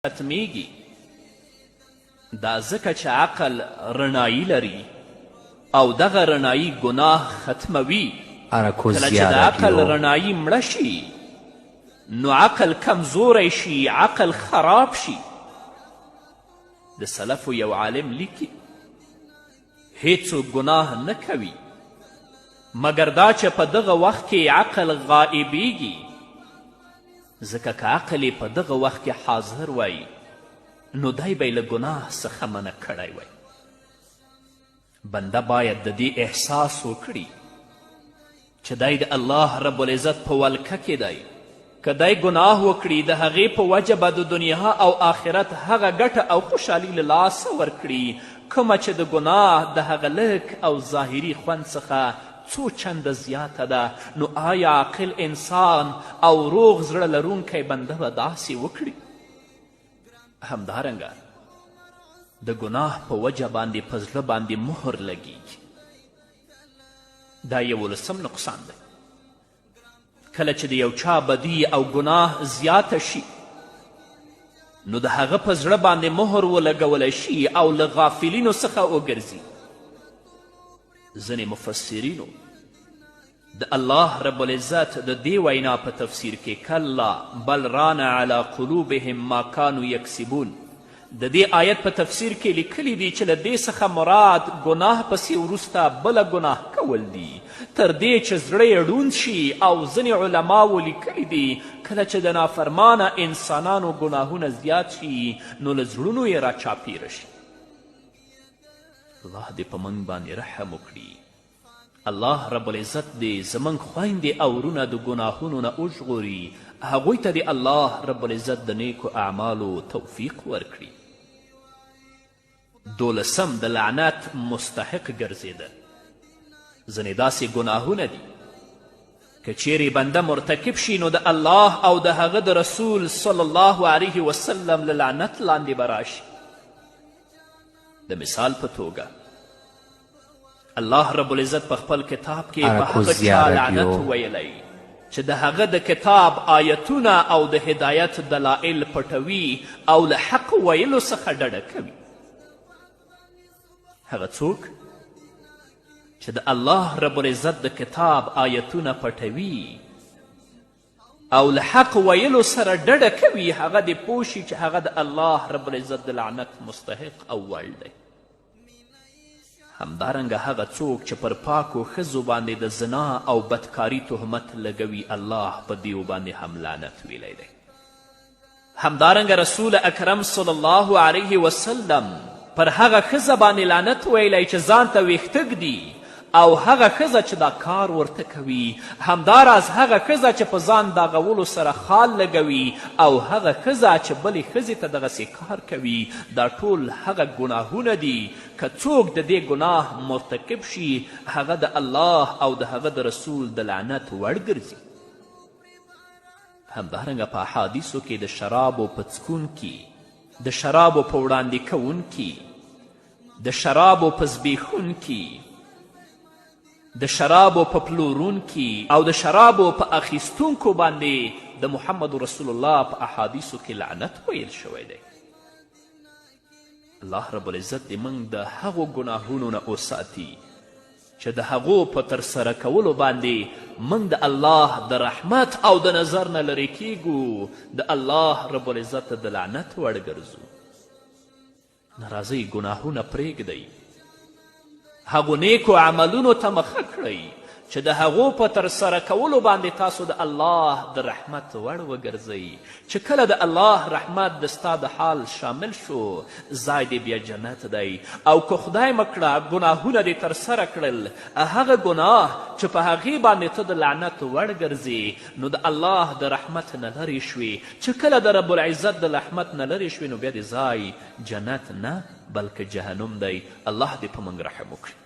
ختمیږي. دا ځکه چې عقل رڼایي لري او دغه رڼایي ګناه ختموي. کله چې د عقل رڼایي مړه شي نو عقل کمزوری شي، عقل خراب شي. د سلفو یو عالم لیکي هیڅوک ګناه نه کوي مګر دا چې په دغه وخت کې عقل غائبیږي، ځکه که عقل یې په دغه وخت کې حاضر وای نو دی به یې له ګناه څخه منع کړی وی. بنده باید د دې احساس وکړي چې دی د الله رب العزت په ولکه کې دی. که دی ګناه وکړي د هغې په وجه به د دنیا او آخرت هغه ګټه او خوشحالي له لاسه ورکړي کومه چې د ګناه د هغه لږ او ظاهري خوند څخه څو چنده زیاته ده. نو آیا عاقل انسان او روغ زړه لرونکی بنده به داسې وکړي؟ همدارنګه د ګناه په وجه باندې په زړه باندې مهر لګیږي. دا 11 نقصان دی. کله چې د یو چا بدي او ګناه زیاته شي نو د هغه په زړه باندې مهر ولګولی شي او له غافلینو څخه وګرځي. ځینې مفسرینو د الله رب العزت د دې وینا په تفسیر کې کلا بل ران علی قلوبهم ما کانوا یکسبون د دې آیت په تفسیر کې لیکلی دي چې له دې څخه مراد ګناه پسې وروسته بله ګناه کول دي تر دې چې زړه یې ړوند شي. او ځینې علماو لیکلی دي کله چې د نافرمانه انسانانو ګناهونه زیات شي نو له زړونو یې راچاپیره شي. الله دې په موږ باندې رحم وکړي. الله رب العزت دې زموږ خویندې او ورونه د ګناهونو نه وژغوري. هغوی ته دې الله رب العزت د نیکو اعمالو توفیق ورکړي. 12 د لعنت مستحق ګرځېدل. ځینې داسې ګناهونه دي که چیرې بنده مرتکب شي نو د الله او د هغه د رسول صلی الله علیه وسلم له لعنت لاندې به راشي. د مثال په توګه الله رب العزت په خپل کتاب کې په هغه چا لعنت ویلی چې د هغه د کتاب آیتونه او د هدایت دلایل پټوي او له حق ویلو څخه ډډه کوي. هغه څوک چې د الله رب العزت د کتاب آیتونه پټوي او له حق ویلو سره ډډه کوي هغه دې پوه شي چې هغه د الله رب العزت د لعنت مستحق او وړ دی. همدارنګه هغه څوک چې پر پاکو ښځو باندې د زنا او بدکاري تهمت لګوي الله په دیو باندې هم لعنت ویلی دی. همدارنګه رسول اکرم صلی الله علیه وسلم پر هغه ښځه باندې لعنت ویلی چې ځان ته ویښته ږدي او هغه ښځه چې دا کار ورته کوي. همداراز هغه ښځه چې په ځان داغولو سره خال لګوي او هغه ښځه چې بلې ښځې ته دغسې کار کوي. دا ټول هغه ګناهونه دي که څوک د دې ګناه مرتکب شي هغه د الله او د هغه د رسول د لعنت وړ ګرځي. همدارنګه په احادیثو کې د شرابو په څکونکي، د شرابو په وړاندې کوونکي، د شرابو په زبېښونکي، د شرابو په پلورونکي او د شرابو په اخیستونکو باندې د محمد رسول الله په احادیثو کې لعنت ویل شوی دی. الله رب العزت دې موږ د هغو ګناهونو نه وساتي چې د هغو په ترسره کولو باندې موږ د الله د رحمت او د نظر نه لرې کیږو، د الله رب العزت د لعنت وړ ګرځو. راځئ ګناهونه پرېږدئ، هغو نیکو عملونو ته مخه کړئ چې د هغو په ترسره کولو باندې تاسو د الله د رحمت وړ وګرځئ. چې کله د الله رحمت د ستا د حال شامل شو ځای دې بیا جنت دی. او که خدای مکړه ګناهونه دې ترسره کړل هغه ګناه چې په هغې باندې ته د لعنت وړ ګرځې نو د الله د رحمت نه لرې شوې. چې کله د رب العزت د رحمت نه لرې شوې نو بیا دې ځای جنت نه بلکې جهنم دی. الله دې په موږ رحم وکړي.